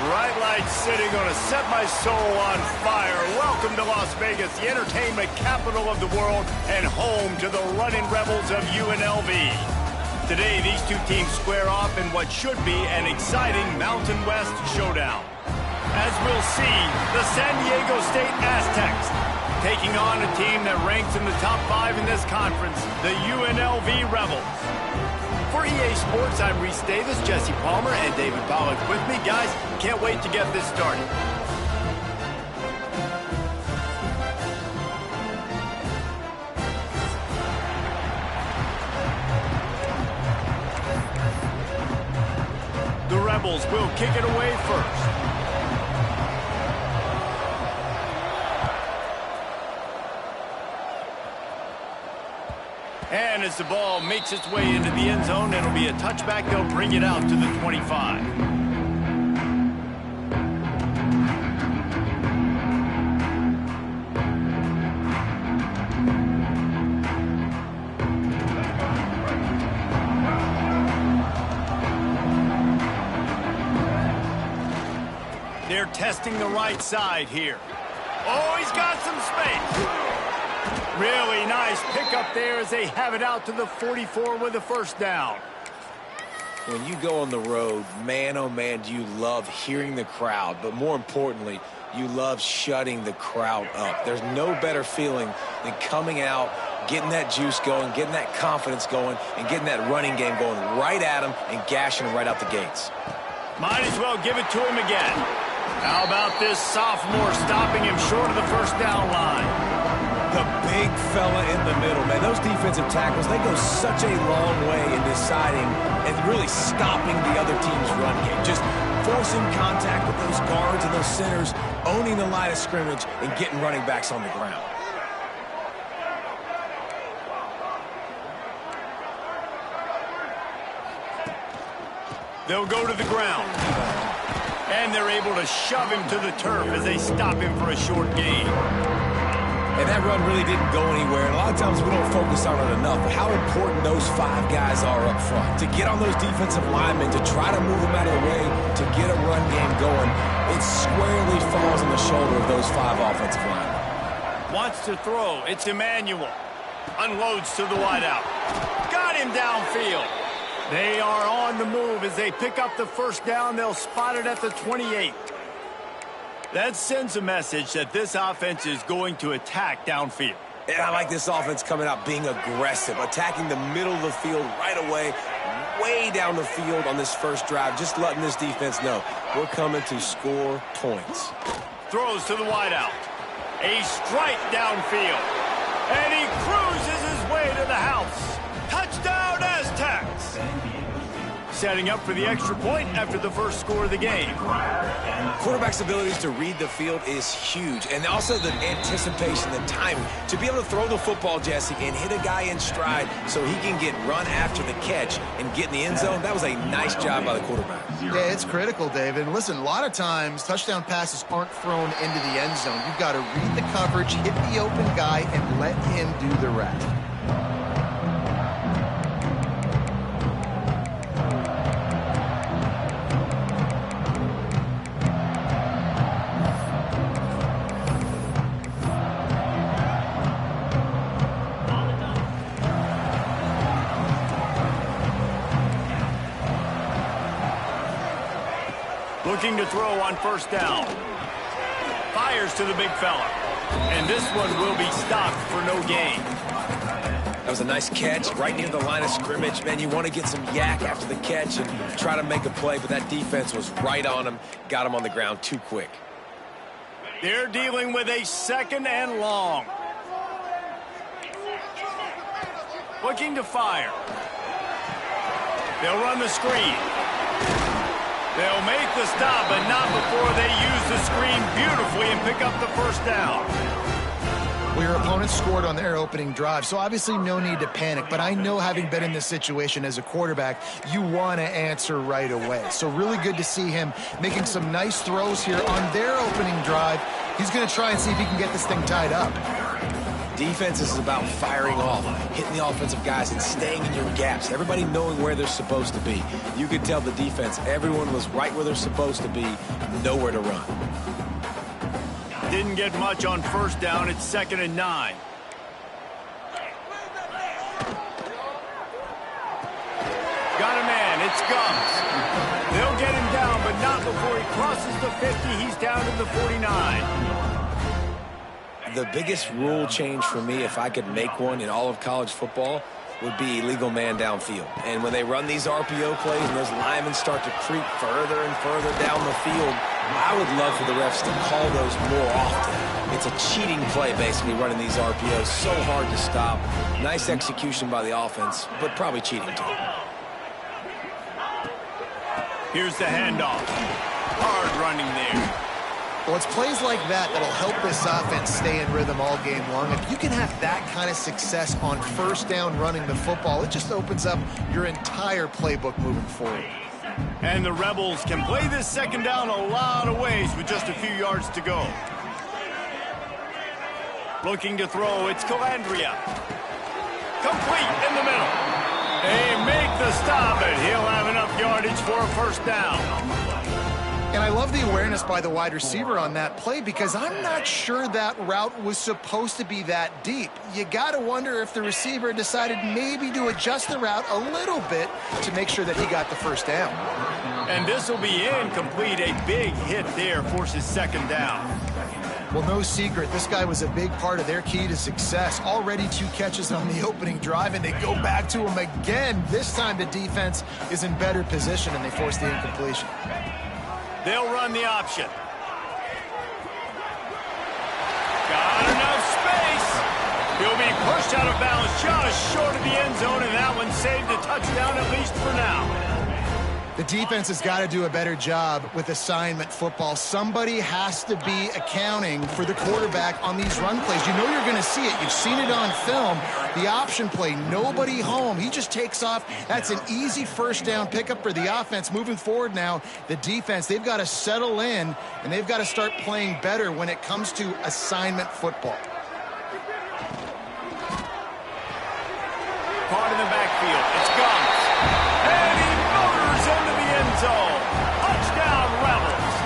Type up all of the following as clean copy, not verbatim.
Bright lights sitting gonna set my soul on fire. Welcome to Las Vegas, the entertainment capital of the world and home to the running rebels of UNLV. Today, these two teams square off in what should be an exciting Mountain West showdown. As we'll see, the San Diego State Aztecs taking on a team that ranks in the top 5 in this conference, the UNLV Rebels. For EA Sports, I'm Reese Davis, Jesse Palmer, and David Pollack with me. Guys, can't wait to get this started. The Rebels will kick it away first. And as the ball makes its way into the end zone, it'll be a touchback. They'll bring it out to the 25. They're testing the right side here. Oh, he's got some space. Really nice pickup there as they have it out to the 44 with a first down. When you go on the road, man, oh man, do you love hearing the crowd. But more importantly, you love shutting the crowd up. There's no better feeling than coming out, getting that juice going, getting that confidence going, and getting that running game going right at them and gashing them right out the gates. Might as well give it to him again. How about this sophomore stopping him short of the first down line? The big fella in the middle, man. Those defensive tackles, they go such a long way in deciding and really stopping the other team's run game. Just forcing contact with those guards and those centers, owning the line of scrimmage, and getting running backs on the ground. They'll go to the ground. And they're able to shove him to the turf as they stop him for a short gain. And that run really didn't go anywhere. And a lot of times we don't focus on it enough. But how important those 5 guys are up front. To get on those defensive linemen, to try to move them out of the way, to get a run game going, it squarely falls on the shoulder of those 5 offensive linemen. Wants to throw. It's Emmanuel. Unloads to the wideout. Got him downfield. They are on the move as they pick up the first down. They'll spot it at the 28. That sends a message that this offense is going to attack downfield. And I like this offense coming out being aggressive, attacking the middle of the field right away, way down the field on this first drive, just letting this defense know we're coming to score points. Throws to the wideout. A strike downfield. And he cruises his way to the house. Touchdown, Aztecs! Setting up for the extra point after the first score of the game. Quarterback's abilities to read the field is huge, and also the anticipation, the timing. To be able to throw the football, Jesse, and hit a guy in stride so he can get run after the catch and get in the end zone, that was a nice job by the quarterback. Yeah, it's critical, David. And listen, a lot of times touchdown passes aren't thrown into the end zone. You've got to read the coverage, hit the open guy, and let him do the rest. Looking to throw on first down. Fires to the big fella. And this one will be stopped for no gain. That was a nice catch right near the line of scrimmage. Man, you want to get some yak after the catch and try to make a play, but that defense was right on him, got him on the ground too quick. They're dealing with a second and long. Looking to fire. They'll run the screen. They'll make the stop, but not before they use the screen beautifully and pick up the first down. Well, your opponent scored on their opening drive, so obviously no need to panic. But I know, having been in this situation as a quarterback, you want to answer right away. So really good to see him making some nice throws here on their opening drive. He's going to try and see if he can get this thing tied up. Defense is about firing off, hitting the offensive guys, and staying in your gaps. Everybody knowing where they're supposed to be. You could tell the defense, everyone was right where they're supposed to be, nowhere to run. Didn't get much on first down. It's 2nd and 9. Got a man. It's Gums. They'll get him down, but not before he crosses the 50. He's down to the 49. The biggest rule change for me, if I could make one in all of college football, would be illegal man downfield. And when they run these RPO plays and those linemen start to creep further and further down the field, I would love for the refs to call those more often. It's a cheating play, basically, running these RPOs. So hard to stop. Nice execution by the offense, but probably cheating too. Here's the handoff. Hard running there. Well, it's plays like that that'll help this offense stay in rhythm all game long. If you can have that kind of success on first down running the football, it just opens up your entire playbook moving forward. And the Rebels can play this 2nd down a lot of ways with just a few yards to go. Looking to throw, it's Calandria. Complete in the middle. They make the stop, and he'll have enough yardage for a first down. And I love the awareness by the wide receiver on that play because I'm not sure that route was supposed to be that deep. You got to wonder if the receiver decided maybe to adjust the route a little bit to make sure that he got the first down. And this will be incomplete. A big hit there forces 2nd down. Well, no secret, this guy was a big part of their key to success. Already 2 catches on the opening drive, and they go back to him again. This time the defense is in better position, and they force the incompletion. They'll run the option. Got enough space. He'll be pushed out of bounds just short of the end zone, and that one saved a touchdown at least for now. The defense has got to do a better job with assignment football. Somebody has to be accounting for the quarterback on these run plays. You know you're going to see it. You've seen it on film. The option play, nobody home. He just takes off. That's an easy first down pickup for the offense. Moving forward now, the defense, they've got to settle in, and they've got to start playing better when it comes to assignment football. Caught in the backfield. It's Gums. And he motors into the end zone. Touchdown, Rebels.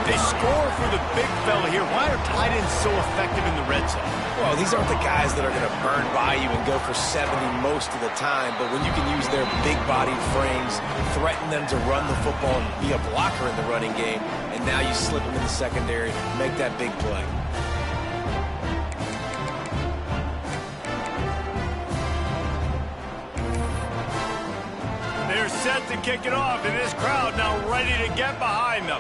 They score for the big fella here. Why are tight ends so effective in the red zone? Well, these aren't the guys that are going to burn by you and go for 70 most of the time, but when you can use their big-bodied frames, threaten them to run the football and be a blocker in the running game, and now you slip them in the secondary, make that big play. They're set to kick it off, and this crowd now ready to get behind them.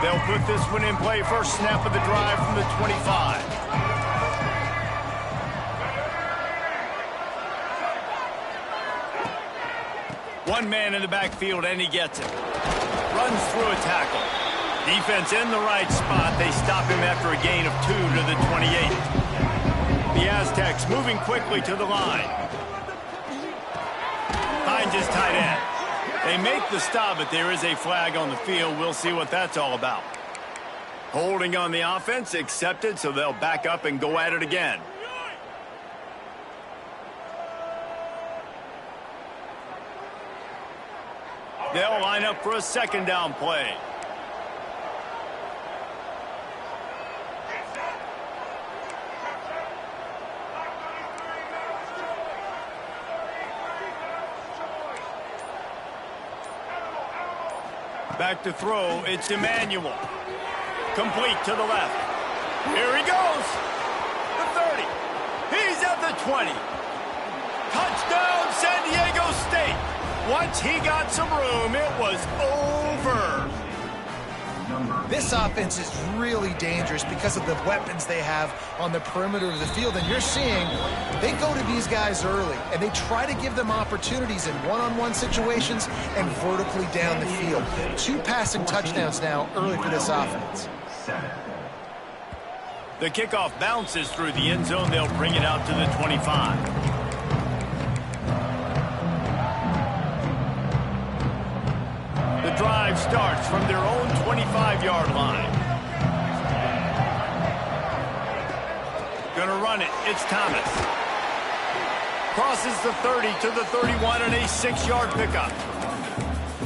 They'll put this one in play. First snap of the drive from the 25. One man in the backfield, and he gets it. Runs through a tackle. Defense in the right spot. They stop him after a gain of 2 to the 28. The Aztecs moving quickly to the line. Hines is tight end. They make the stop, but there is a flag on the field. We'll see what that's all about. Holding on the offense, accepted, so they'll back up and go at it again. They'll line up for a 2nd down play. Back to throw, it's Emmanuel. Complete to the left. Here he goes. The 30. He's at the 20. Touchdown, San Diego State. Once he got some room, it was over. This offense is really dangerous because of the weapons they have on the perimeter of the field. And you're seeing they go to these guys early, and they try to give them opportunities in one-on-one situations and vertically down the field. 2 passing touchdowns now early for this offense. The kickoff bounces through the end zone. They'll bring it out to the 25. The drive starts from their own 25-yard line. Gonna run it. It's Thomas. Crosses the 30 to the 31 and a 6-yard pickup.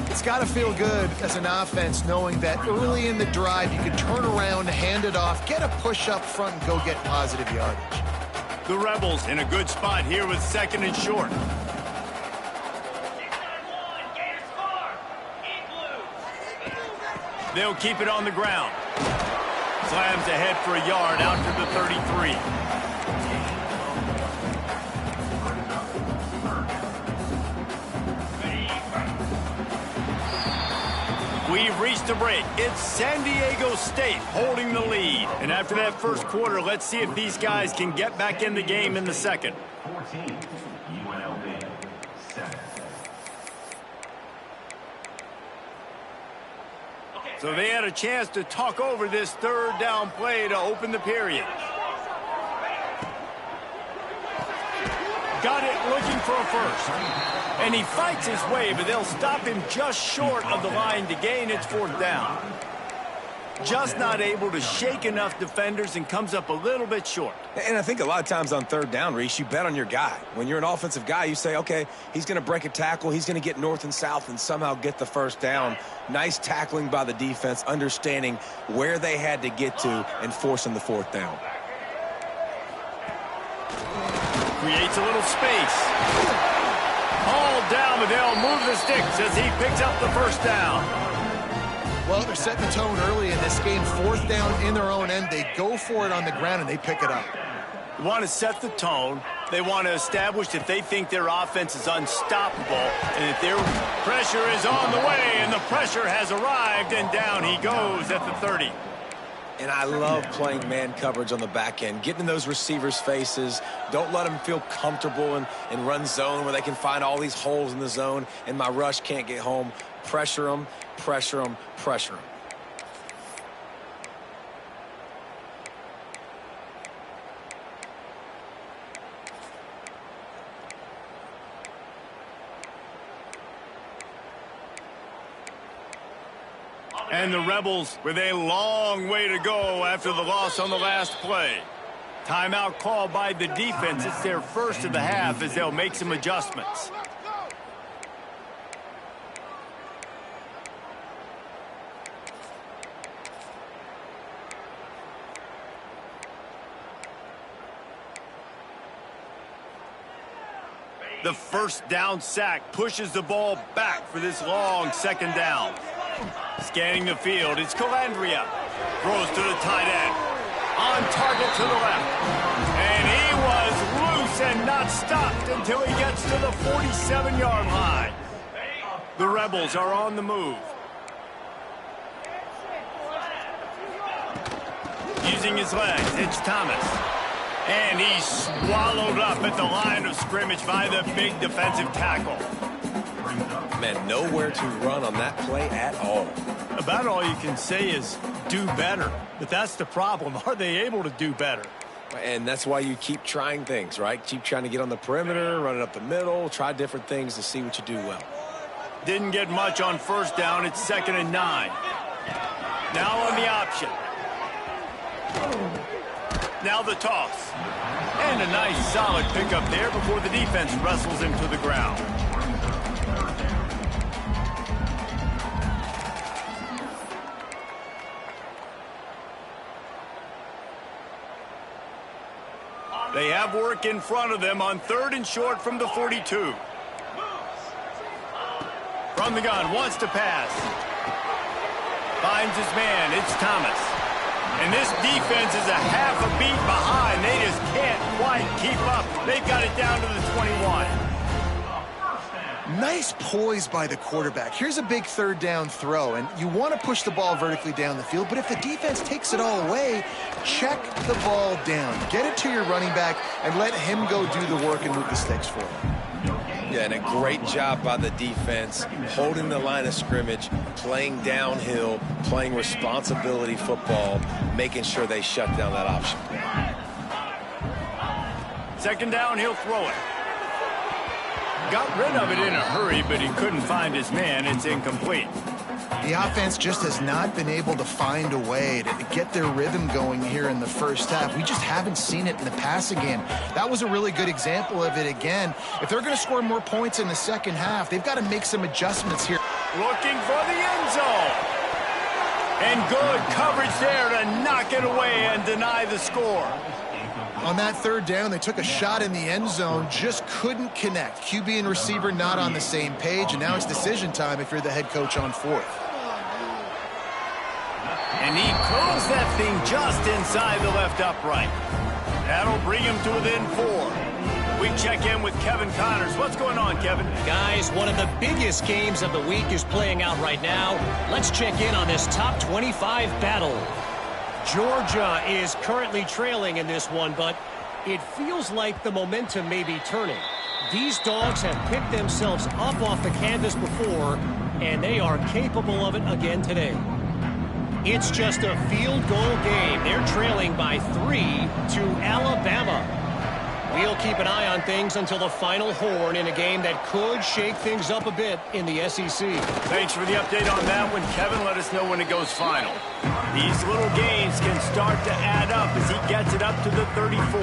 It's got to feel good as an offense knowing that early in the drive you can turn around, hand it off, get a push up front, and go get positive yardage. The Rebels in a good spot here with 2nd and short. They'll keep it on the ground. Slams ahead for a yard out to the 33. We've reached a break. It's San Diego State holding the lead. And after that first quarter, let's see if these guys can get back in the game in the second. 14, UNLV, 7. So they had a chance to talk over this third down play to open the period. Got it looking for a first. And he fights his way, but they'll stop him just short of the line to gain its 4th down. Just not able to shake enough defenders and comes up a little bit short. And I think a lot of times on 3rd down, Reese, you bet on your guy. When you're an offensive guy, you say, okay, he's going to break a tackle, he's going to get north and south and somehow get the 1st down. Nice tackling by the defense, understanding where they had to get to and forcing the 4th down. Creates a little space. All down, but they'll move the sticks as he picks up the 1st down. Well, they're setting the tone early in this game. 4th down in their own end. They go for it on the ground, and they pick it up. They want to set the tone. They want to establish that they think their offense is unstoppable and that their pressure is on the way, and the pressure has arrived, and down he goes at the 30. And I love playing man coverage on the back end, getting in those receivers' faces. Don't let them feel comfortable in run zone where they can find all these holes in the zone and my rush can't get home. Pressure them, pressure them, pressure them. And the Rebels with a long way to go after the loss on the last play. Timeout called by the defense. It's their first of the half as they'll make some adjustments. The 1st down sack pushes the ball back for this long 2nd down. Scanning the field, it's Calandria. Throws to the tight end. On target to the left. And he was loose and not stopped until he gets to the 47-yard line. The Rebels are on the move. Using his legs, it's Thomas. And he's swallowed up at the line of scrimmage by the big defensive tackle. Man, nowhere to run on that play at all. About all you can say is do better. But that's the problem. Are they able to do better? And that's why you keep trying things, right? Keep trying to get on the perimeter, run it up the middle, try different things to see what you do well. Didn't get much on 1st down. It's 2nd and 9. Now on the option. Now the toss. And a nice solid pickup there before the defense wrestles him to the ground. They have work in front of them on 3rd and short from the 42. From the gun, wants to pass. Finds his man, it's Thomas. And this defense is a half a beat behind. They just can't quite keep up. They've got it down to the 21. Nice poise by the quarterback. Here's a big 3rd down throw, and you want to push the ball vertically down the field, but if the defense takes it all away, check the ball down. Get it to your running back and let him go do the work and move the sticks for you. Yeah, and a great job by the defense, holding the line of scrimmage, playing downhill, playing responsibility football, making sure they shut down that option. Second down, he'll throw it. Got rid of it in a hurry, but he couldn't find his man. It's incomplete. The offense just has not been able to find a way to get their rhythm going here in the first half. We just haven't seen it in the passing game. That was a really good example of it again. If they're going to score more points in the second half, they've got to make some adjustments here. Looking for the end zone. And good coverage there to knock it away and deny the score. On that third down, they took a shot in the end zone, just couldn't connect. QB and receiver not on the same page, and now it's decision time if you're the head coach on fourth. And he curls that thing just inside the left upright. That'll bring him to within 4. We check in with Kevin Connors. What's going on, Kevin? Guys, one of the biggest games of the week is playing out right now. Let's check in on this top 25 battle. Georgia is currently trailing in this one, but it feels like the momentum may be turning. These dogs have picked themselves up off the canvas before, and they are capable of it again today. It's just a field goal game. They're trailing by 3 to Alabama. We'll keep an eye on things until the final horn in a game that could shake things up a bit in the SEC. Thanks for the update on that one, Kevin. Let us know when it goes final. These little gains can start to add up as he gets it up to the 34.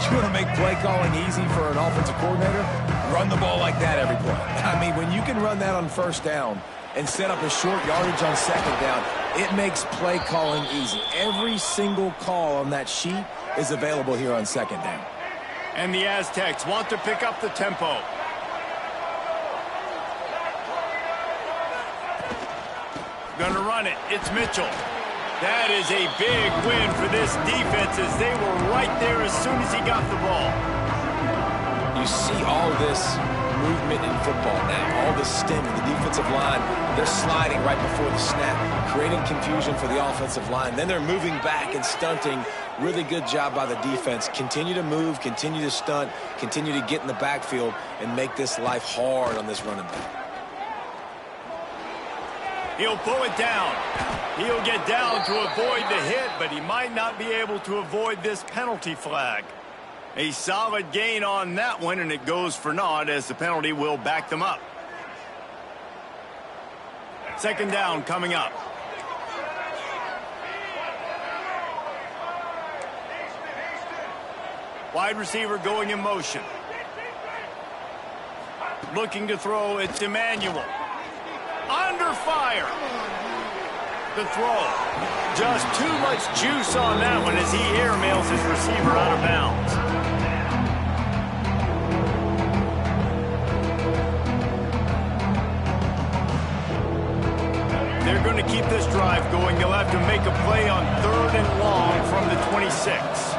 You want to make play calling easy for an offensive coordinator? Run the ball like that every play. I mean, when you can run that on first down and set up a short yardage on second down, it makes play calling easy. Every single call on that sheet is available here on second down. And the Aztecs want to pick up the tempo. Gonna run it. It's Mitchell. That is a big win for this defense as they were right there as soon as he got the ball. You see all this movement in football now, all the stem in the defensive line. They're sliding right before the snap, creating confusion for the offensive line. Then they're moving back and stunting. Really good job by the defense. Continue to move, continue to stunt, continue to get in the backfield and make this life hard on this running back. He'll pull it down. He'll get down to avoid the hit, but he might not be able to avoid this penalty flag. A solid gain on that one, and it goes for naught as the penalty will back them up. Second down coming up. Wide receiver going in motion. Looking to throw, it's Emmanuel. Under fire. The throw. Just too much juice on that one as he airmails his receiver out of bounds. They're going to keep this drive going. They'll have to make a play on 3rd and long from the 26.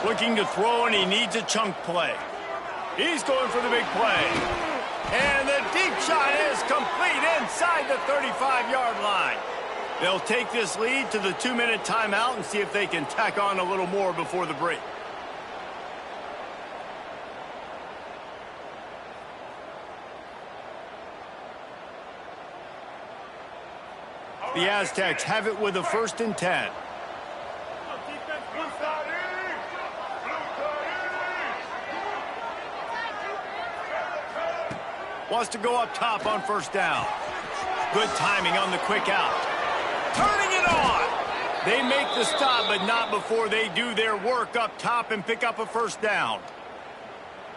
Looking to throw, and he needs a chunk play. He's going for the big play. And the deep shot is complete inside the 35-yard line. They'll take this lead to the 2-minute timeout and see if they can tack on a little more before the break. The Aztecs have it with a 1st and 10. Wants to go up top on 1st down. Good timing on the quick out. Turning it on. They make the stop, but not before they do their work up top and pick up a 1st down.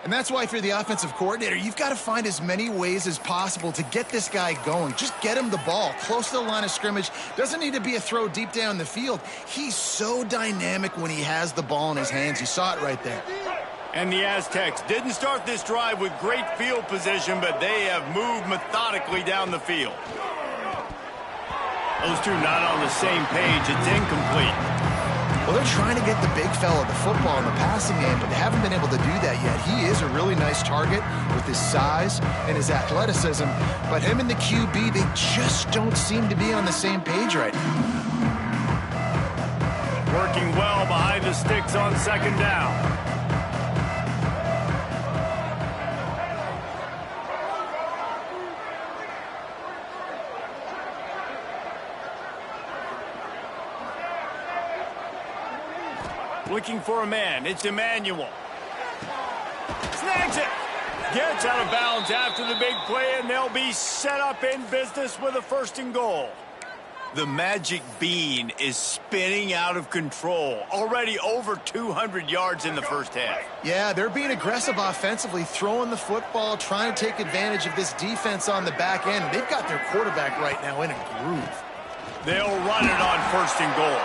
And that's why if you're the offensive coordinator, you've got to find as many ways as possible to get this guy going. Just get him the ball close to the line of scrimmage. Doesn't need to be a throw deep down the field. He's so dynamic when he has the ball in his hands. You saw it right there. And the Aztecs didn't start this drive with great field position, but they have moved methodically down the field. Those two not on the same page. It's incomplete. Well, they're trying to get the big fella the football in the passing game, but they haven't been able to do that yet. He is a really nice target with his size and his athleticism, but him and the QB, they just don't seem to be on the same page right now. Working well behind the sticks on 2nd down. Looking for a man. It's Emmanuel. Snags it. Gets out of bounds after the big play, and they'll be set up in business with a 1st and goal. The magic bean is spinning out of control. Already over 200 yards in the first half. Yeah, they're being aggressive offensively, throwing the football, trying to take advantage of this defense on the back end. They've got their quarterback right now in a groove. They'll run it on 1st and goal.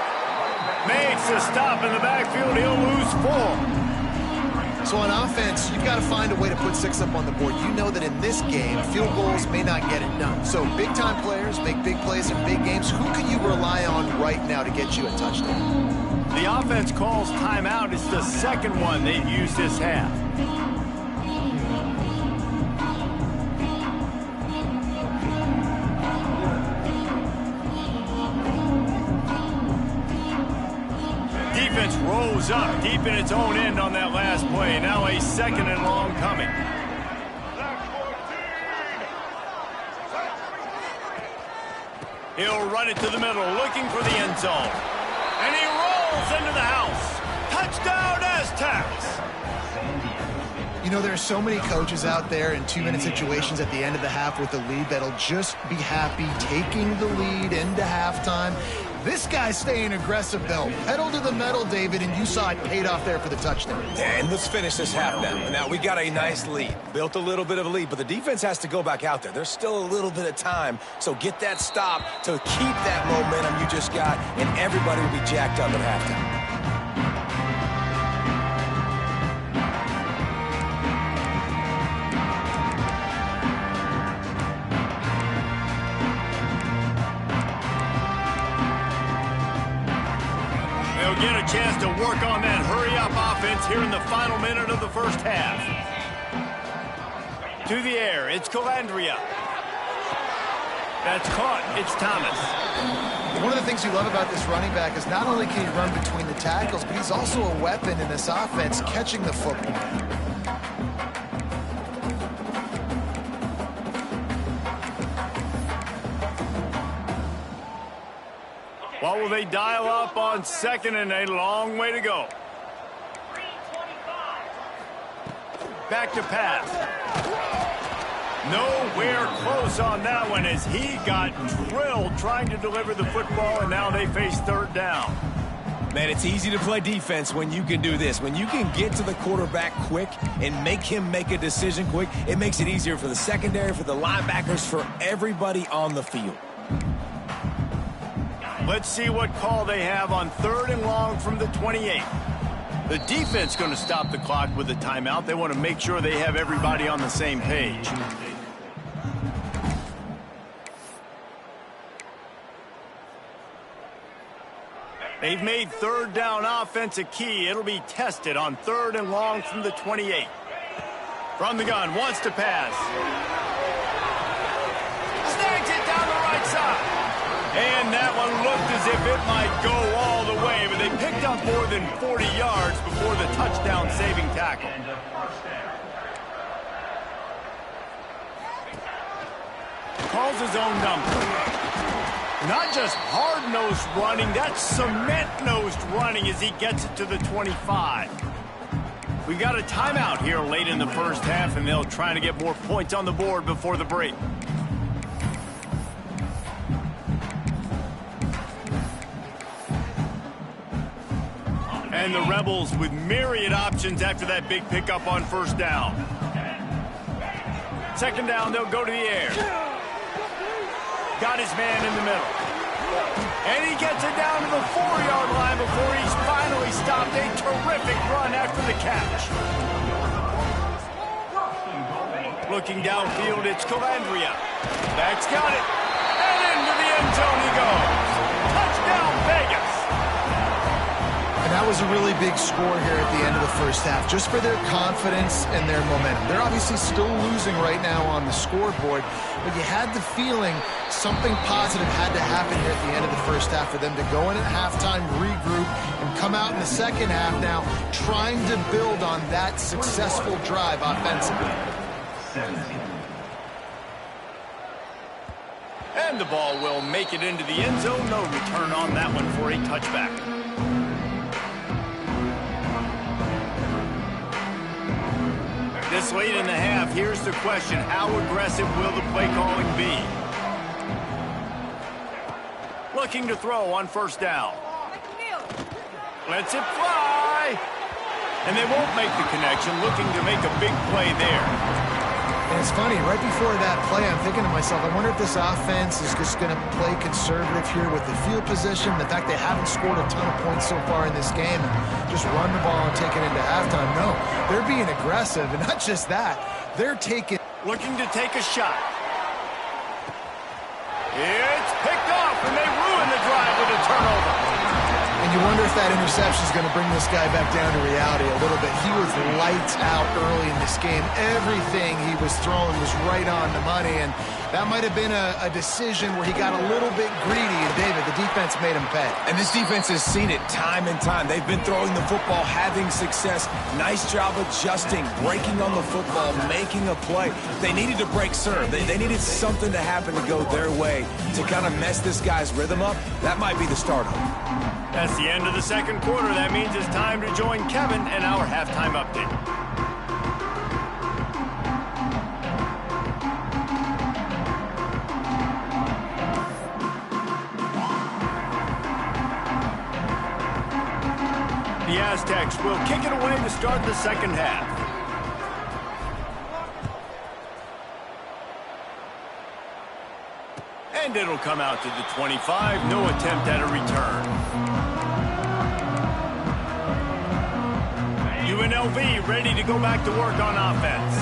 Makes a stop in the backfield. He'll lose 4. So on offense, you've got to find a way to put 6 up on the board. You know that in this game, field goals may not get it done. So big-time players make big plays in big games. Who can you rely on right now to get you a touchdown? The offense calls timeout. It's the 2nd one they've used this half. Defense rolls up deep in its own end on that last play. Now a 2nd and long coming. He'll run it to the middle, looking for the end zone. And he rolls into the house. Touchdown, Aztecs! You know, there are so many coaches out there in 2-minute situations at the end of the half with the lead that'll just be happy taking the lead into halftime. This guy's staying aggressive, though. Pedal to the metal, David, and you saw it paid off there for the touchdown. And let's finish this half now. Now, we got a nice lead. Built a little bit of a lead, but the defense has to go back out there. There's still a little bit of time, so get that stop to keep that momentum you just got, and everybody will be jacked up at halftime. Get a chance to work on that hurry-up offense here in the final minute of the first half. To the air, it's Calandria. That's caught. It's Thomas. One of the things you love about this running back is not only can he run between the tackles, but he's also a weapon in this offense catching the football. What will they dial up on 2nd and a long way to go? Back to pass. Nowhere close on that one as he got drilled trying to deliver the football, and now they face 3rd down. Man, it's easy to play defense when you can do this. When you can get to the quarterback quick and make him make a decision quick, it makes it easier for the secondary, for the linebackers, for everybody on the field. Let's see what call they have on 3rd and long from the 28. The defense going to stop the clock with a timeout. They want to make sure they have everybody on the same page. They've made 3rd down offense a key. It'll be tested on 3rd and long from the 28. From the gun, wants to pass. Snags it down the right side. And that one looked as if it might go all the way, but they picked up more than 40 yards before the touchdown-saving tackle. Calls his own number. Not just hard-nosed running, that's cement-nosed running as he gets it to the 25. We've got a timeout here late in the first half, and they'll try to get more points on the board before the break. And the Rebels with myriad options after that big pickup on 1st down. 2nd down, they'll go to the air. Got his man in the middle. And he gets it down to the 4-yard line before he's finally stopped. A terrific run after the catch. Looking downfield, it's Calandria. That's got it. And into the end zone he goes. Touchdown, Vegas. And that was a really big score here at the end of the first half, just for their confidence and their momentum. They're obviously still losing right now on the scoreboard, but you had the feeling something positive had to happen here at the end of the first half for them to go in at halftime, regroup, and come out in the second half now trying to build on that successful drive offensively. And the ball will make it into the end zone. No return on that one for a touchback. This late in the half, here's the question. How aggressive will the play calling be? Looking to throw on first down. Lets it fly. And they won't make the connection, looking to make a big play there. And it's funny, right before that play, I'm thinking to myself, I wonder if this offense is just going to play conservative here with the field position, the fact they haven't scored a ton of points so far in this game, and just run the ball and take it into halftime. No, they're being aggressive, and not just that, they're taking... Looking to take a shot. It's picked off, and they ruin the drive with a turnover. And you wonder if that interception is going to bring this guy back down to reality a little bit. He was lights out early in this game. Everything he was throwing was right on the money, and that might have been a decision where he got a little bit greedy. And David, the defense made him pay. And this defense has seen it time and time. They've been throwing the football, having success. Nice job adjusting, breaking on the football, making a play. They needed to break serve. They needed something to happen to go their way to kind of mess this guy's rhythm up. That might be the start of it. That's the end of the second quarter. That means it's time to join Kevin and our halftime update. The Aztecs will kick it away to start the second half. And it'll come out to the 25. No attempt at a return. UNLV ready to go back to work on offense.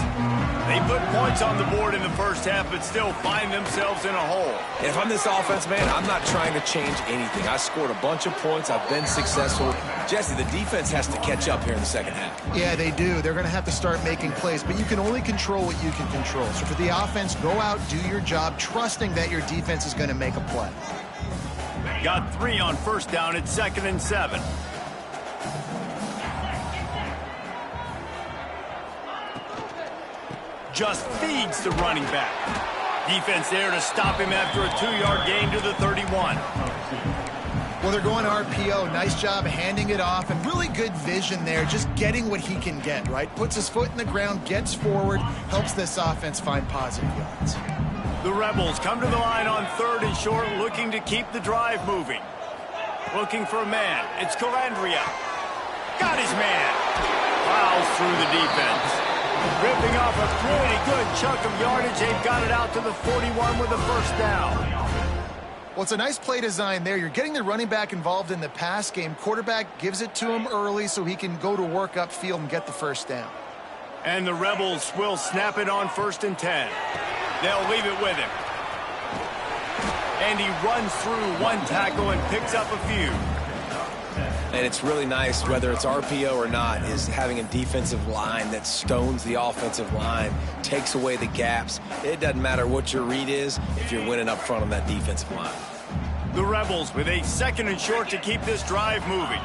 They put points on the board in the first half, but still find themselves in a hole. If I'm this offense, man, I'm not trying to change anything. I scored a bunch of points. I've been successful. Jesse, the defense has to catch up here in the second half. Yeah, they do. They're going to have to start making plays, but you can only control what you can control. So for the offense, go out, do your job, trusting that your defense is going to make a play. Got 3 on first down. It's 2nd and 7. Just feeds the running back. Defense there to stop him after a 2-yard gain to the 31. Well, they're going RPO. Nice job handing it off, and really good vision there, just getting what he can get, right? Puts his foot in the ground, gets forward, helps this offense find positive yards. The Rebels come to the line on 3rd and short, looking to keep the drive moving. Looking for a man. It's Calandria. Got his man. Plows through the defense. Ripping off a pretty good chunk of yardage. They've got it out to the 41 with a first down. Well, it's a nice play design there. You're getting the running back involved in the pass game. Quarterback gives it to him early so he can go to work upfield and get the first down. And the Rebels will snap it on 1st and 10. They'll leave it with him. And he runs through one tackle and picks up a few. And it's really nice, whether it's RPO or not, is having a defensive line that stones the offensive line, takes away the gaps. It doesn't matter what your read is if you're winning up front on that defensive line. The Rebels with a 2nd and short to keep this drive moving.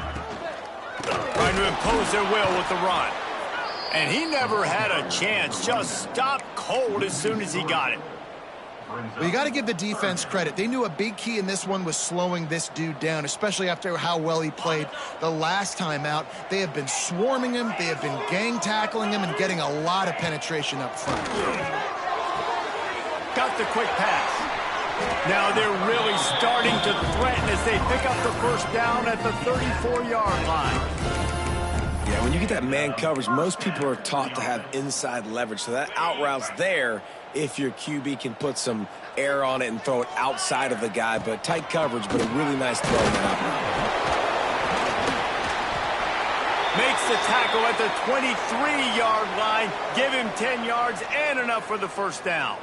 Trying to impose their will with the run. And he never had a chance. Just stopped cold as soon as he got it. Well, you got to give the defense credit. They knew a big key in this one was slowing this dude down, especially after how well he played the last time out. They have been swarming him. They have been gang tackling him and getting a lot of penetration up front. Got the quick pass. Now they're really starting to threaten as they pick up the first down at the 34-yard line. Yeah, when you get that man coverage, most people are taught to have inside leverage. So that out route's there if your QB can put some air on it and throw it outside of the guy. But tight coverage, but a really nice throw in that out route. Makes the tackle at the 23-yard line. Give him 10 yards and enough for the first down.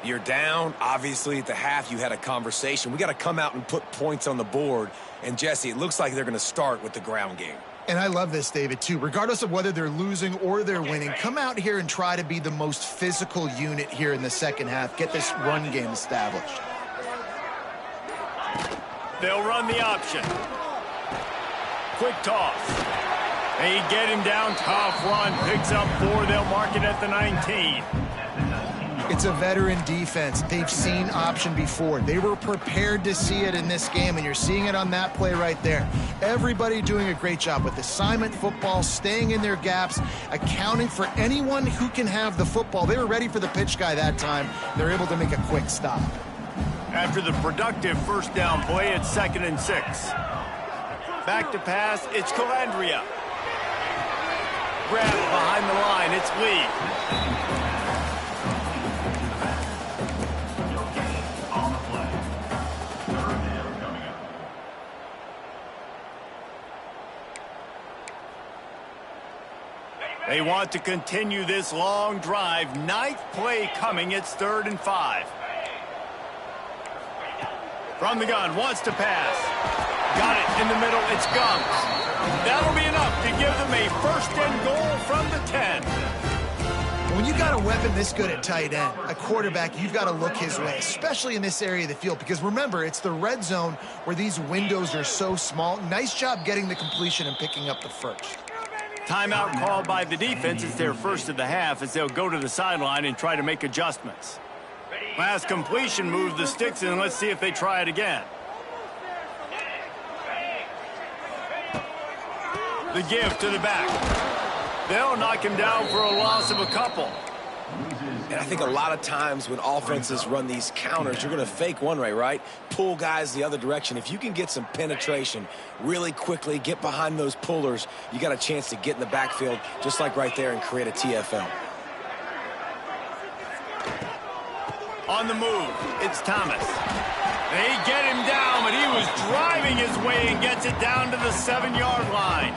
You're down. Obviously, at the half, you had a conversation. We got to come out and put points on the board. And, Jesse, it looks like they're going to start with the ground game. And I love this, David, too. Regardless of whether they're losing or they're winning, come out here and try to be the most physical unit here in the second half. Get this run game established. They'll run the option. Quick toss. They get him down. Tough run. Picks up 4. They'll mark it at the 19. It's a veteran defense. They've seen option before. They were prepared to see it in this game, and you're seeing it on that play right there. Everybody doing a great job with assignment football, staying in their gaps, accounting for anyone who can have the football. They were ready for the pitch guy that time. They're able to make a quick stop. After the productive first down play, it's 2nd and 6. Back to pass, it's Calandria. Grab behind the line, it's Lee. They want to continue this long drive. 9th play coming. It's 3rd and 5. From the gun, wants to pass. Got it in the middle. It's Gums. That'll be enough to give them a 1st and goal from the 10. When you got a weapon this good at tight end, a quarterback, you've got to look his way, especially in this area of the field, because remember, it's the red zone where these windows are so small. Nice job getting the completion and picking up the first. Timeout called by the defense. It's their first of the half as they'll go to the sideline and try to make adjustments. Last completion moves the sticks, and let's see if they try it again. The give to the back. They'll knock him down for a loss of a couple. And I think a lot of times when offenses run these counters, you're going to fake one way, right? Pull guys the other direction. If you can get some penetration really quickly, get behind those pullers, you got a chance to get in the backfield just like right there and create a TFL. On the move, it's Thomas. They get him down, but he was driving his way and gets it down to the 7-yard line.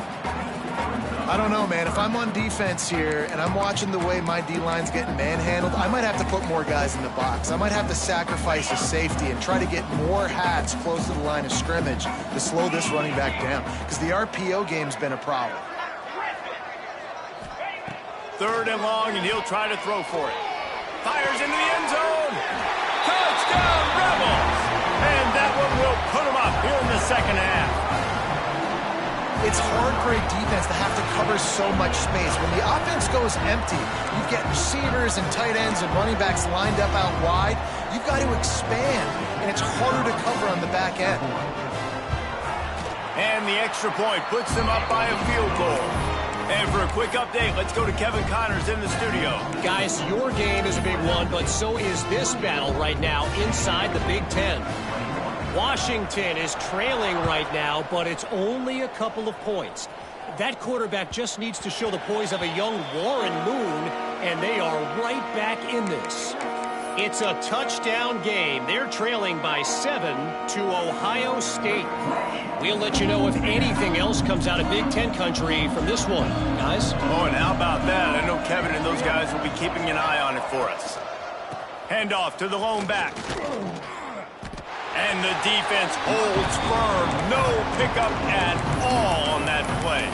I don't know, man. If I'm on defense here and I'm watching the way my D-line's getting manhandled, I might have to put more guys in the box. I might have to sacrifice a safety and try to get more hats close to the line of scrimmage to slow this running back down, because the RPO game's been a problem. 3rd and long, and he'll try to throw for it. Fires into the end zone. Touchdown, Rebels! And that one will put them up here in the 2nd half. It's hard for a defense to have to cover so much space. When the offense goes empty, you get receivers and tight ends and running backs lined up out wide. You've got to expand, and it's harder to cover on the back end. And the extra point puts them up by a field goal. And for a quick update, let's go to Kevin Connors in the studio. Guys, your game is a big one, but so is this battle right now inside the Big Ten. Washington is trailing right now, but it's only a couple of points. That quarterback just needs to show the poise of a young Warren Moon, and they are right back in this. It's a touchdown game. They're trailing by 7 to Ohio State. We'll let you know if anything else comes out of Big Ten country from this one, guys. Oh, and how about that? I know Kevin and those guys will be keeping an eye on it for us. Handoff to the lone back. And the defense holds firm. No pickup at all on that play.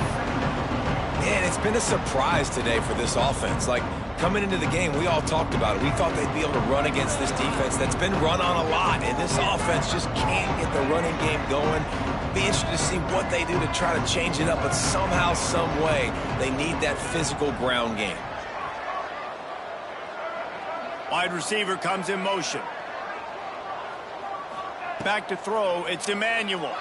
Man, it's been a surprise today for this offense. Like, coming into the game, we all talked about it. We thought they'd be able to run against this defense that's been run on a lot, and this offense just can't get the running game going. Be interested to see what they do to try to change it up, but somehow, some way, they need that physical ground game. Wide receiver comes in motion. Back to throw, it's Emmanuel.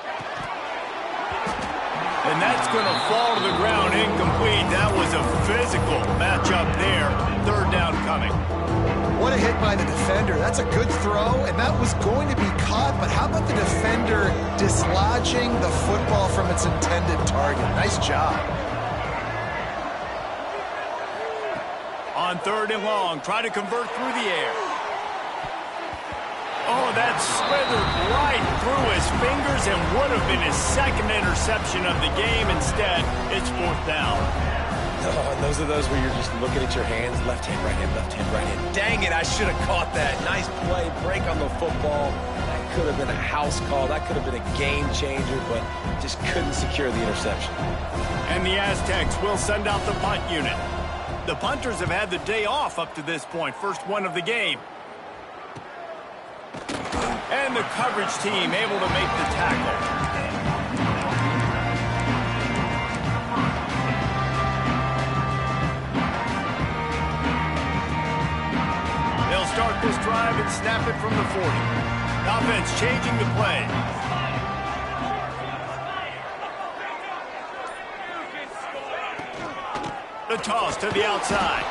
And that's going to fall to the ground incomplete. That was a physical matchup there. 3rd down coming. What a hit by the defender. That's a good throw, and that was going to be caught, but how about the defender dislodging the football from its intended target? Nice job. On 3rd and long, try to convert through the air. Oh, that slithered right through his fingers and would have been his 2nd interception of the game. Instead, it's 4th down. Oh, and those are those where you're just looking at your hands, left hand, right hand, left hand, right hand. Dang it, I should have caught that. Nice play, break on the football. That could have been a house call. That could have been a game changer, but just couldn't secure the interception. And the Aztecs will send out the punt unit. The punters have had the day off up to this point. First one of the game. And the coverage team able to make the tackle. They'll this drive and snap it from the 40. Offense changing the play. The toss to the outside.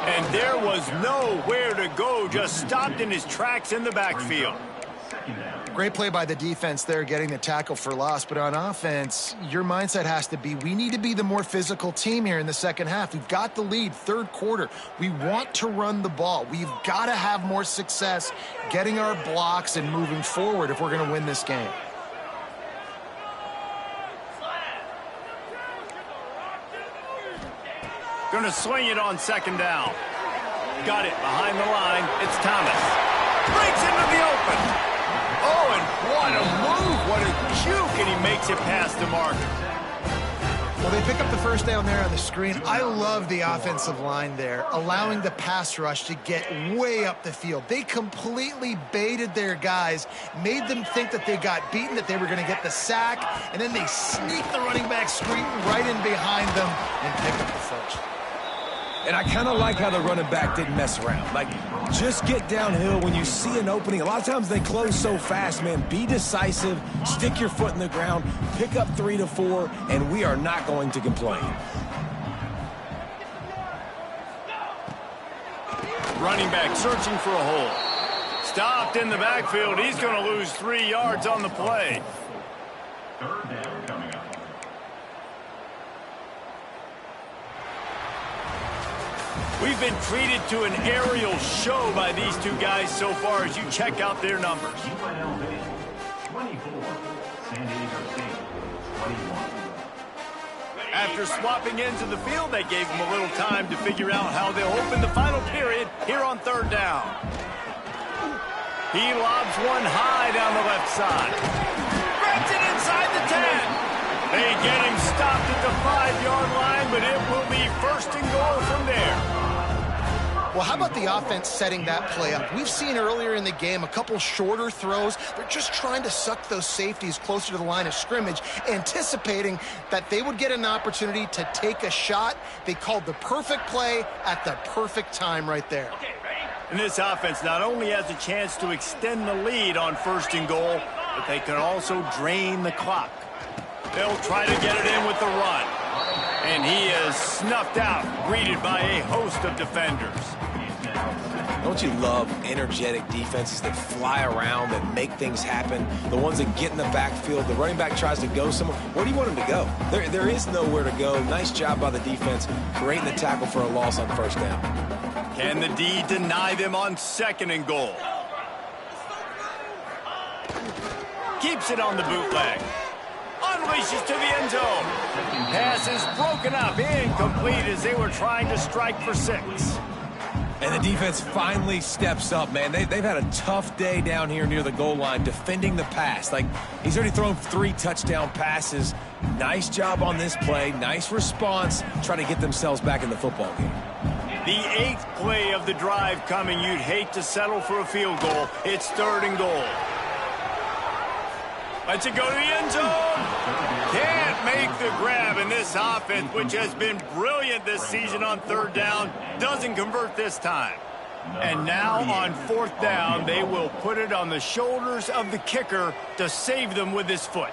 And there was nowhere to go, just stopped in his tracks in the backfield. Great play by the defense there, getting the tackle for loss. But on offense, your mindset has to be, we need to be the more physical team here in the second half. We've got the lead, third quarter. We want to run the ball. We've got to have more success getting our blocks and moving forward if we're going to win this game. Going to swing it on second down. Got it behind the line. It's Thomas. Breaks into the open. Oh, and what a move. What a juke. And he makes it past the mark. Well, they pick up the first down there on the screen. I love the offensive line there, allowing the pass rush to get way up the field. They completely baited their guys, made them think that they got beaten, that they were going to get the sack, and then they sneak the running back screen right in behind them and pick up the first. And I kind of like how the running back didn't mess around. Like, just get downhill when you see an opening. A lot of times they close so fast, man. Be decisive, stick your foot in the ground, pick up 3 to 4, and we are not going to complain. Running back searching for a hole. Stopped in the backfield. He's going to lose 3 yards on the play. Third down coming up. We've been treated to an aerial show by these two guys so far as you check out their numbers. UNLV 24, San Diego State 21. After swapping ends of the field, they gave them a little time to figure out how they'll open the final period here on third down. He lobs one high down the left side. Grabs it inside the 10. They get him stopped at the 5-yard line, but it will be first and goal from there. Well, how about the offense setting that play up? We've seen earlier in the game a couple shorter throws. They're just trying to suck those safeties closer to the line of scrimmage, anticipating that they would get an opportunity to take a shot. They called the perfect play at the perfect time right there. And this offense not only has a chance to extend the lead on first and goal, but they can also drain the clock. They'll try to get it in with the run. And he is snuffed out, greeted by a host of defenders. Don't you love energetic defenses that fly around, that make things happen? The ones that get in the backfield, the running back tries to go somewhere. Where do you want him to go? There is nowhere to go. Nice job by the defense, creating the tackle for a loss on first down. Can the D deny them on second and goal? Keeps it on the bootleg. Unleashes to the end zone. Pass is broken up, incomplete as they were trying to strike for 6. And the defense finally steps up, man. They've had a tough day down here near the goal line defending the pass. Like, he's already thrown 3 touchdown passes. Nice job on this play. Nice response. Trying to get themselves back in the football game. The 8th play of the drive coming. You'd hate to settle for a field goal. It's third and goal. Lets it go to the end zone. Can't make the grab, and this offense, which has been brilliant this season on third down, doesn't convert this time. And now on fourth down, they will put it on the shoulders of the kicker to save them with his foot.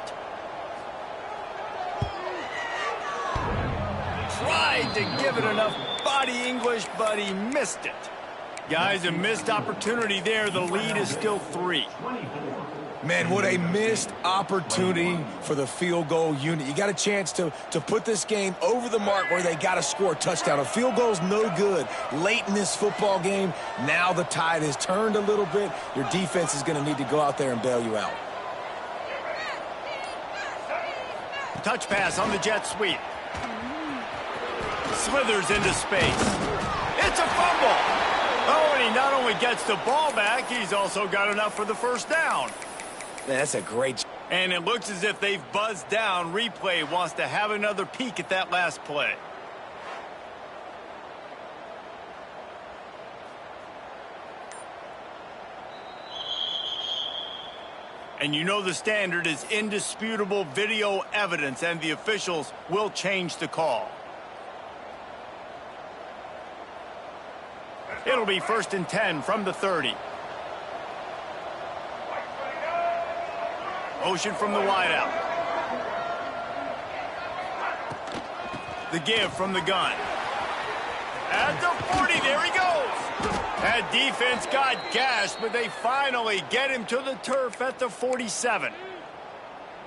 Tried to give it enough body English, but he missed it. Guys, a missed opportunity there. The lead is still 3. Man, what a missed opportunity for the field goal unit. You got a chance to put this game over the mark where they got to score a touchdown. A field goal's no good late in this football game. Now the tide has turned a little bit. Your defense is going to need to go out there and bail you out. Touch pass on the jet sweep. Slithers into space. It's a fumble. Oh, and he not only gets the ball back, he's also got enough for the first down. Man, that's a great... And it looks as if they've buzzed down. Replay wants to have another peek at that last play. And you know the standard is indisputable video evidence, and the officials will change the call. It'll be 1st and 10 from the 30. Motion from the wideout. The give from the gun. At the 40, there he goes. That defense got gashed, but they finally get him to the turf at the 47.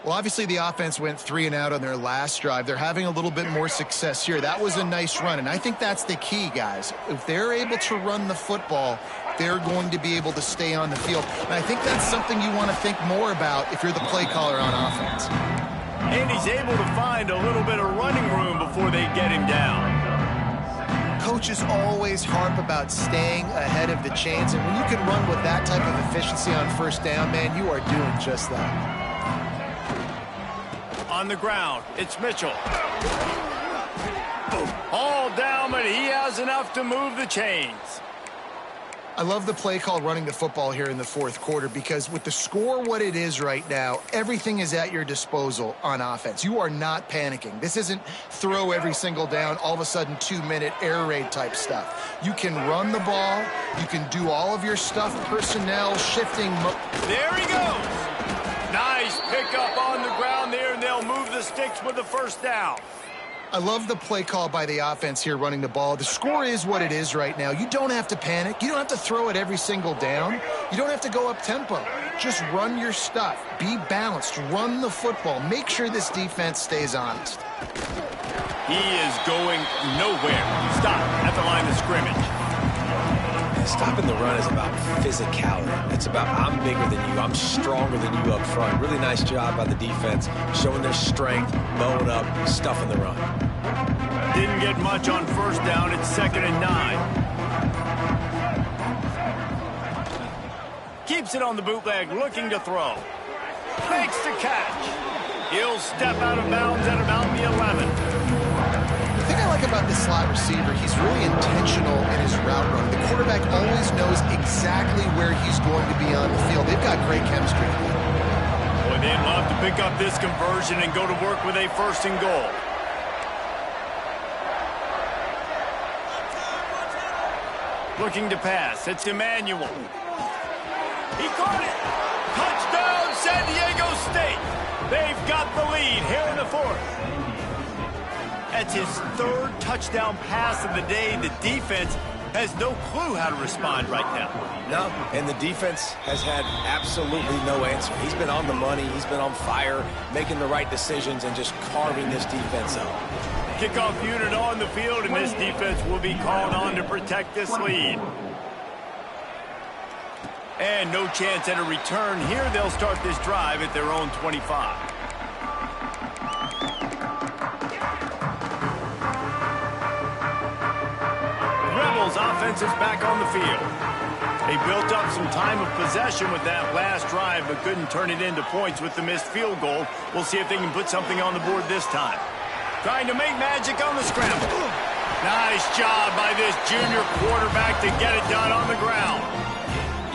Well, obviously the offense went 3 and out on their last drive. They're having a little bit more success here. That was a nice run, and I think that's the key, guys. If they're able to run the football, they're going to be able to stay on the field. And I think that's something you want to think more about if you're the play caller on offense. And he's able to find a little bit of running room before they get him down. Coaches always harp about staying ahead of the chains, and when you can run with that type of efficiency on 1st down, man, you are doing just that. On the ground, it's Mitchell. All down, but he has enough to move the chains. I love the play call running the football here in the 4th quarter because with the score what it is right now, everything is at your disposal on offense. You are not panicking. This isn't throw every single down, all of a sudden 2-minute air raid type stuff. You can run the ball. You can do all of your stuff, personnel, shifting. There he goes. Nice pickup on the ground there, and they'll move the sticks with the 1st down. I love the play call by the offense here running the ball. The score is what it is right now. You don't have to panic. You don't have to throw it every single down. You don't have to go up tempo. Just run your stuff. Be balanced. Run the football. Make sure this defense stays honest. He is going nowhere. Stop at the line of scrimmage. Stopping the run is about physicality. It's about I'm bigger than you. I'm stronger than you up front. Really nice job by the defense, showing their strength, bowing up, stuffing the run. Didn't get much on 1st down. It's 2nd and 9. Keeps it on the bootleg, looking to throw. Makes the catch. He'll step out of bounds at about the 11. The thing I like about this slot receiver, he's really intentional in his route run. The quarterback always knows exactly where he's going to be on the field. They've got great chemistry. Boy, they'd love to pick up this conversion and go to work with a 1st and goal. Looking to pass. It's Emmanuel. He caught it. Touchdown, San Diego State. They've got the lead here in the 4th. That's his 3rd touchdown pass of the day. The defense has no clue how to respond right now. No, and the defense has had absolutely no answer. He's been on the money. He's been on fire, making the right decisions and just carving this defense up. Kickoff unit on the field, and this defense will be called on to protect this lead. And no chance at a return here. They'll start this drive at their own 25. Offense is back on the field. They built up some time of possession with that last drive, but couldn't turn it into points with the missed field goal. We'll see if they can put something on the board this time. Trying to make magic on the scramble. Nice job by this junior quarterback to get it done on the ground.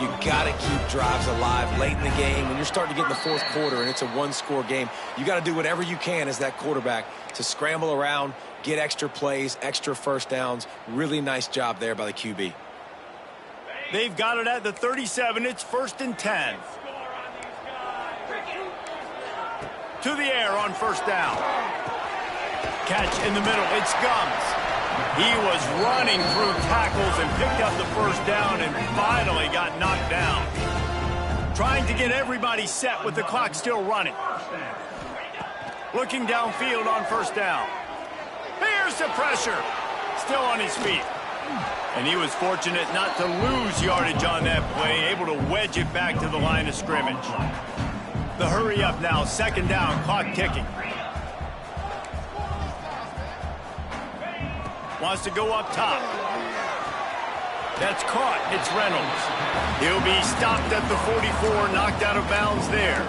You got to keep drives alive late in the game. When you're starting to get in the 4th quarter and it's a 1-score game, you got to do whatever you can as that quarterback to scramble around, get extra plays, extra 1st downs. Really nice job there by the QB. They've got it at the 37. It's 1st and 10. To the air on 1st down. Catch in the middle. It's Gums. He was running through tackles and picked up the 1st down and finally got knocked down. Trying to get everybody set with the clock still running. Looking downfield on 1st down. Here's the pressure. Still on his feet. And he was fortunate not to lose yardage on that play, able to wedge it back to the line of scrimmage. The hurry up now, 2nd down, clock ticking. Wants to go up top. That's caught. It's Reynolds. He'll be stopped at the 44, knocked out of bounds there.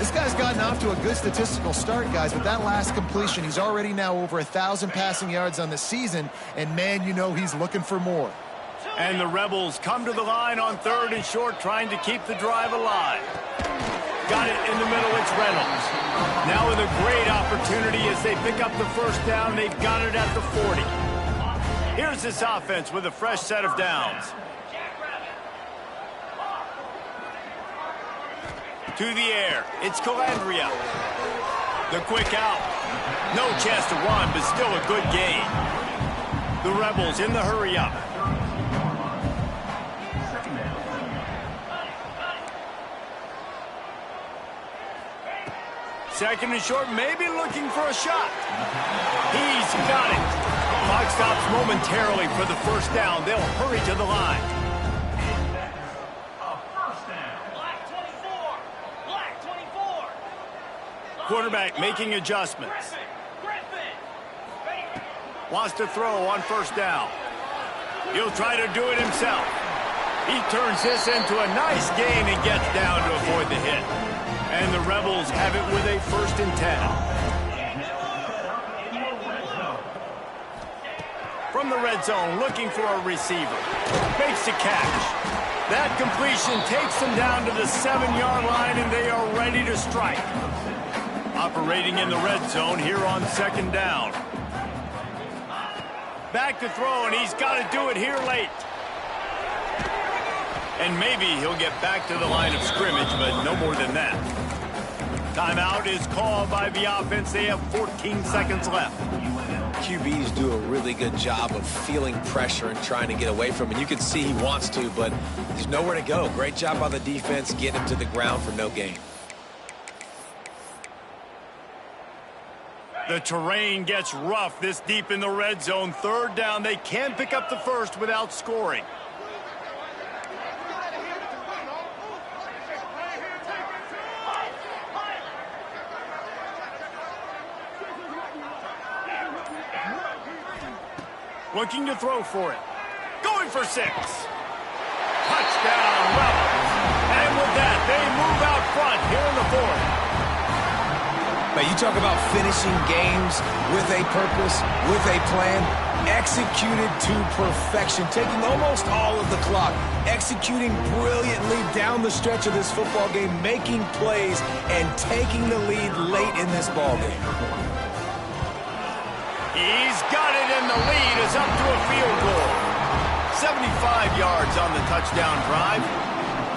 This guy's gotten off to a good statistical start, guys, but that last completion, he's already now over 1,000 passing yards on the season, and man, you know he's looking for more. And the Rebels come to the line on 3rd and short, trying to keep the drive alive. Got it in the middle, it's Reynolds. Now with a great opportunity as they pick up the 1st down, they've got it at the 40. Here's this offense with a fresh set of downs. To the air, it's Calandria. The quick out. No chance to run, but still a good gain. The Rebels in the hurry up. Second and short, maybe looking for a shot. He's got it. Clock stops momentarily for the first down. They'll hurry to the line. Quarterback making adjustments. Wants to throw on first down. He'll try to do it himself. He turns this into a nice gain and gets down to avoid the hit. And the Rebels have it with a 1st and 10. From the red zone, looking for a receiver. Makes the catch. That completion takes them down to the 7-yard line, and they are ready to strike. Operating in the red zone here on 2nd down. Back to throw, and he's got to do it here late. And maybe he'll get back to the line of scrimmage, but no more than that. Timeout is called by the offense. They have 14 seconds left. QBs do a really good job of feeling pressure and trying to get away from it. You can see he wants to, but there's nowhere to go. Great job by the defense, getting him to the ground for no gain. The terrain gets rough this deep in the red zone. 3rd down. They can pick up the first without scoring. Looking to throw for it. Going for 6. Touchdown, Rebels. And with that, they move out front here in the 4th. But you talk about finishing games with a purpose, with a plan, executed to perfection, taking almost all of the clock, executing brilliantly down the stretch of this football game, making plays, and taking the lead late in this ball game. He's got it, and the lead is up to a field goal. 75 yards on the touchdown drive.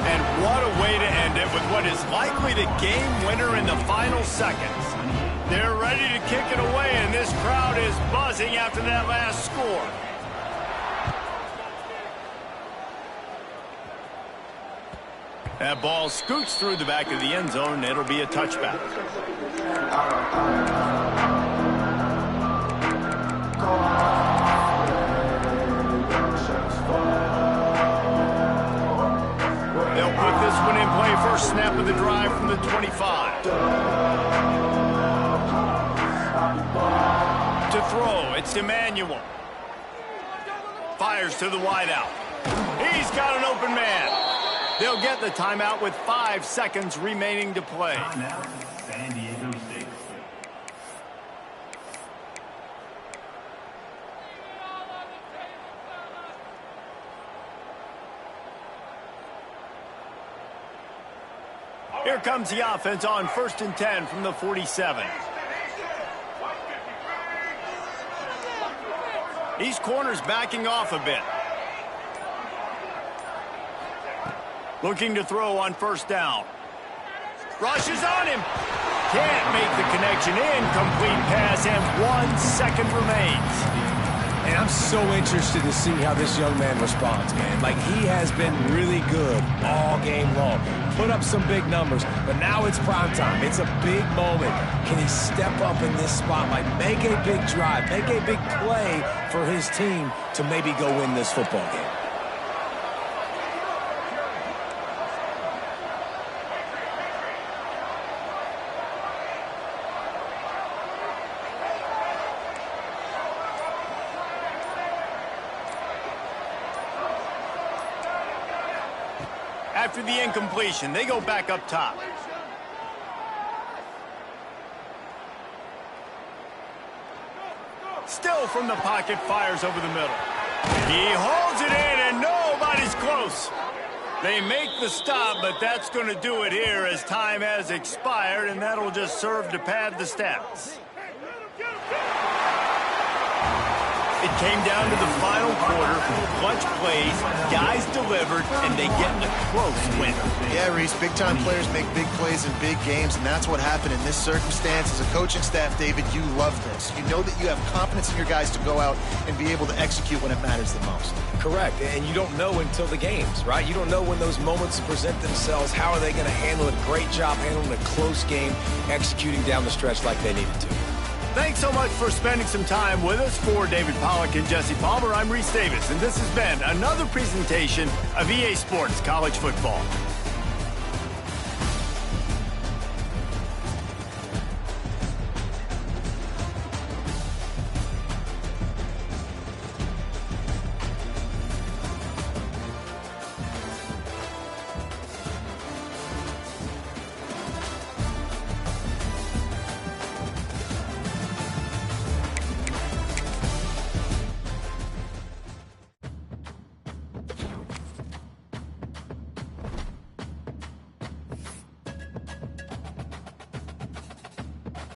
And what a way to end it with what is likely the game winner in the final seconds. They're ready to kick it away, and this crowd is buzzing after that last score. That ball scoots through the back of the end zone, and it'll be a touchback. They'll put this one in play. First snap of the drive from the 25. To throw, it's Emmanuel. Fires to the wideout. He's got an open man. They'll get the timeout with 5 seconds remaining to play. Timeout, San Diego State. Here comes the offense on 1st and 10 from the 47. These corners backing off a bit. Looking to throw on 1st down. Rushes on him. Can't make the connection. Incomplete pass, and 1 second remains. And I'm so interested to see how this young man responds, man. Like, he has been really good all game long. Put up some big numbers, but now it's prime time. It's a big moment. Can he step up in this spotlight, make a big drive, make a big play for his team to maybe go win this football game? After the incompletion, they go back up top. Still from the pocket, fires over the middle. He holds it in, and nobody's close. They make the stop, but that's going to do it here as time has expired, and that'll just serve to pad the stats. It came down to the final quarter, clutch plays, guys delivered, and they get a close win. Yeah, Reese, big-time players make big plays in big games, and that's what happened in this circumstance. As a coaching staff, David, you love this. You know that you have confidence in your guys to go out and be able to execute when it matters the most. Correct, and you don't know until the games, right? You don't know when those moments present themselves. How are they going to handle it? Great job handling a close game, executing down the stretch like they needed to. Thanks so much for spending some time with us. For David Pollack and Jesse Palmer, I'm Reese Davis, and this has been another presentation of EA Sports College Football.